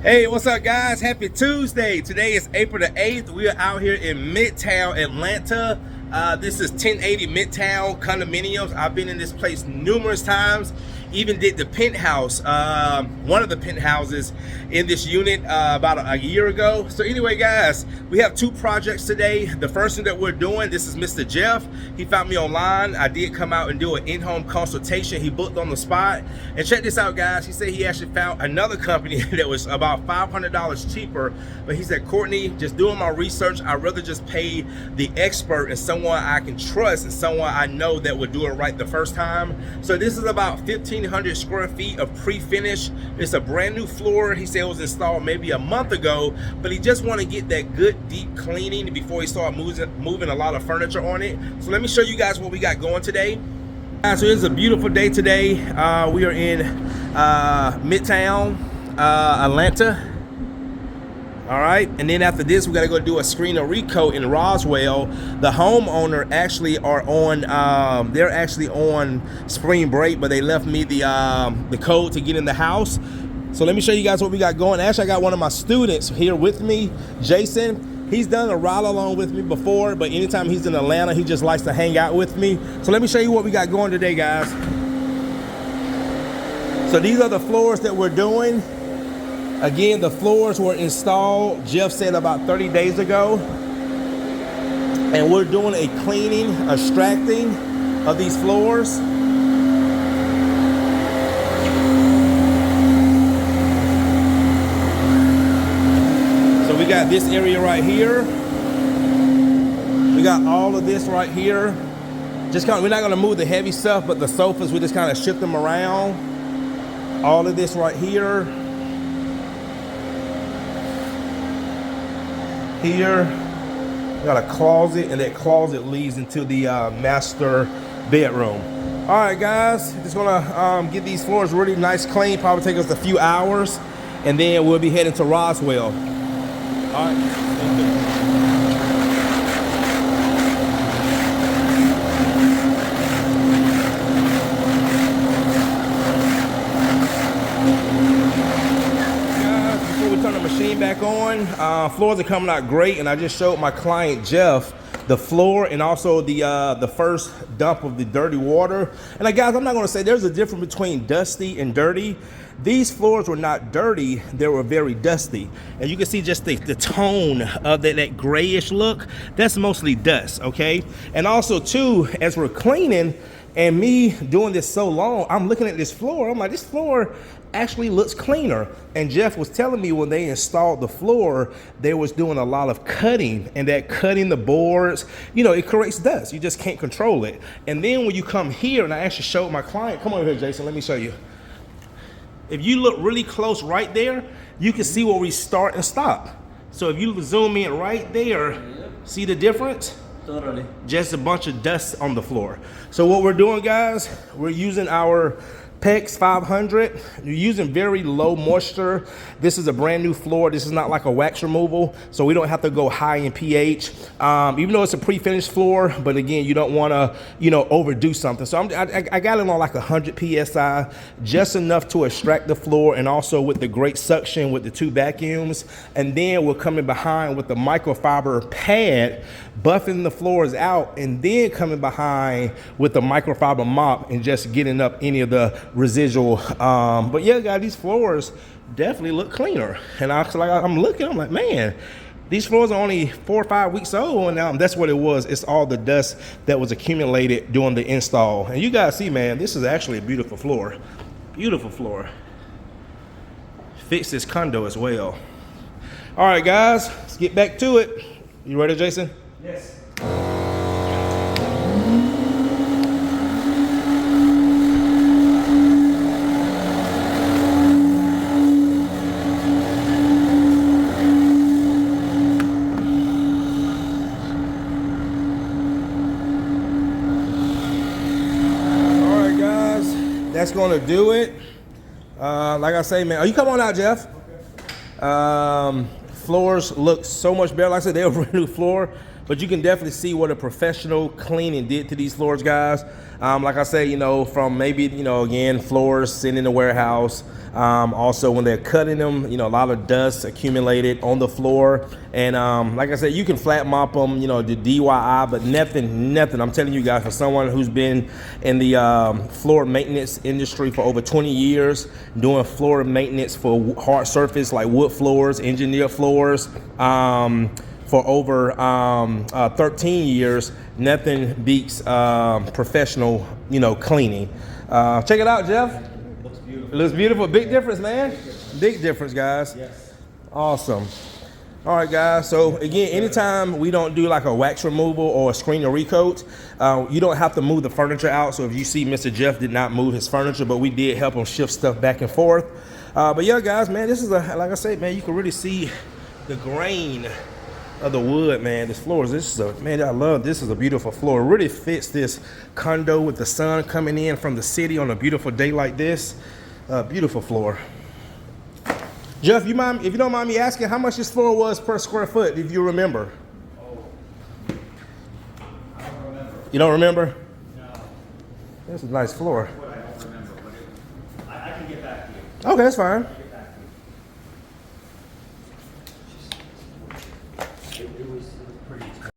Hey, what's up, guys? Happy Tuesday. Today is April the 8th. We are out here in Midtown Atlanta. This is 1080 Midtown condominiums. I've been in this place numerous times. Even did the penthouse, one of the penthouses in this unit about a year ago. So anyway, guys, we have two projects today. The first one that we're doing, this is Mr. Jeff. He found me online. I did come out and do an in-home consultation. He booked on the spot. And check this out, guys. He said he actually found another company that was about $500 cheaper. But he said, Courtney, just doing my research, I'd rather just pay the expert and someone I can trust and someone I know that would do it right the first time. So this is about 1,500 square feet of pre-finish. It's a brand new floor. He said it was installed maybe a month ago, but he just want to get that good deep cleaning before he start moving a lot of furniture on it. So let me show you guys what we got going today. So it's a beautiful day today. We are in Midtown Atlanta. All right, and then after this, we got to go do a screen and recoat in Roswell. The homeowner actually are on, they're actually on spring break, but they left me the code to get in the house. So let me show you guys what we got going. Actually, I got one of my students here with me, Jason. He's done a ride along with me before, but anytime he's in Atlanta, he just likes to hang out with me. So let me show you what we got going today, guys. So these are the floors that we're doing. Again, the floors were installed, Jeff said, about 30 days ago. And we're doing a cleaning, extracting of these floors. So we got this area right here. We got all of this right here. Just kind of, we're not gonna move the heavy stuff, but the sofas, we just kind of shift them around. All of this right here. Here, we got a closet, and that closet leads into the master bedroom. All right, guys, just gonna get these floors really nice, clean. Probably take us a few hours, and then we'll be heading to Roswell. All right. Back on, floors are coming out great, and I just showed my client Jeff the floor and also the first dump of the dirty water. And guys, I'm not going to say there's a difference between dusty and dirty. These floors were not dirty, they were very dusty, and you can see just the tone of that grayish look. That's mostly dust, okay? And also too, as we're cleaning and me doing this so long, I'm looking at this floor, I'm like, this floor actually looks cleaner. And Jeff was telling me when they installed the floor, they was doing a lot of cutting, and that cutting the boards, you know, it creates dust. You just can't control it. And then when you come here, and I actually showed my client, come over here, Jason, let me show you. If you look really close right there, you can see where we start and stop. So if you zoom in right there, see the difference? Totally. Just a bunch of dust on the floor. So what we're doing, guys, we're using our PEX 500. You're using very low moisture. This is a brand new floor. This is not like a wax removal, so we don't have to go high in pH. Even though it's a pre-finished floor, but again, you don't want to, you know, overdo something. So I got it on like 100 PSI, just enough to extract the floor, and also with the great suction with the two vacuums. And then we're coming behind with the microfiber pad, buffing the floors out, and then coming behind with the microfiber mop and just getting up any of the residual. But yeah, guys, these floors definitely look cleaner. And I'm looking, I'm like, man, these floors are only 4 or 5 weeks old, and now that's what it was. It's all the dust that was accumulated during the install. And you guys see, man, this is actually a beautiful floor. Beautiful floor. Fix this condo as well. All right, guys, let's get back to it. You ready, Jason? Yes. That's gonna do it. Like I say, man, you come on out, Jeff. Floors look so much better. Like I said, they're a brand new floor. but you can definitely see what a professional cleaning did to these floors, guys. Like I say, you know, from maybe, you know, again, floors sitting in the warehouse. Also, when they're cutting them, you know, a lot of dust accumulated on the floor. And like I said, you can flat mop them, you know, the DIY, but nothing. I'm telling you guys, for someone who's been in the floor maintenance industry for over 20 years, doing floor maintenance for hard surface like wood floors, engineered floors, for over 13 years, nothing beats professional, you know, cleaning. Check it out, Jeff. It looks beautiful. Big difference, man. Big difference, guys. Yes. Awesome. All right, guys. So again, anytime we don't do like a wax removal or a screen or recoat, you don't have to move the furniture out. So if you see Mr. Jeff did not move his furniture, but we did help him shift stuff back and forth. But yeah, guys, man, this is like I said, man, you can really see the grain of the wood, man. This floor is man, I love this. Is a beautiful floor. It really fits this condo with the sun coming in from the city on a beautiful day like this. Beautiful floor. Jeff, if you don't mind me asking, how much this floor was per square foot, if you remember? I don't remember. You don't remember? No. That's a nice floor. I don't remember, but I can get back to you. Okay, that's fine.